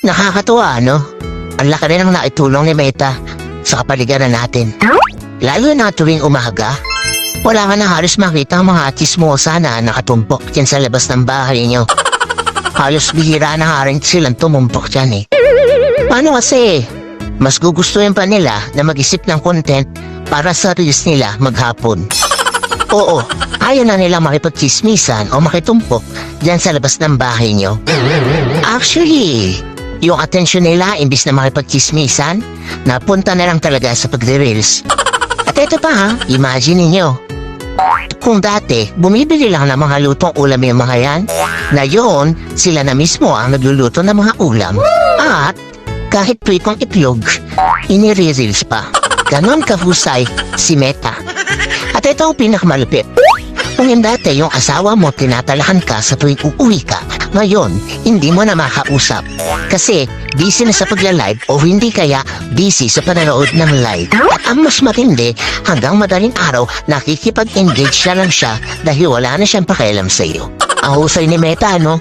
Nakakatuwa, no? Ang laki rin ang naitulong ni Meta sa kapaligiran natin. Lalo na tuwing umaga, wala ka na halos makita ang mga chismosa na nakatumpok dyan sa labas ng bahay niyo. Halos bihira na nga rin silang tumumpok dyan eh. Paano kasi? Mas gugustuhin pa nila na mag-isip ng content para sa reels nila maghapon. Oo, ayaw na nila makipagchismisan o makitumpok dyan sa labas ng bahay niyo. Actually, yung atensyon nila imbis na makipagchismisan, napunta na lang talaga sa pagre-reels. At ito pa ha, imagine niyo. Kung dati, bumibili lang ng mga lutong ulam yung mga yan, ngayon, sila na mismo ang nagluluto ng mga ulam. At kahit pritong itlog, inire-reels pa. Ganon kahusay si Meta. At ito ang pinakamalupit. Kung dati yung asawa mo tinatalahan ka sa tuwing uuwi ka, ngayon, hindi mo na makausap. Kasi busy na sa pagla-live o hindi kaya busy sa panonood ng live. At ang mas matindi, hanggang madaling araw, nakikipag-engage na lang siya dahil wala na siyang pakialam sa iyo. Ang husay ni Meta, no?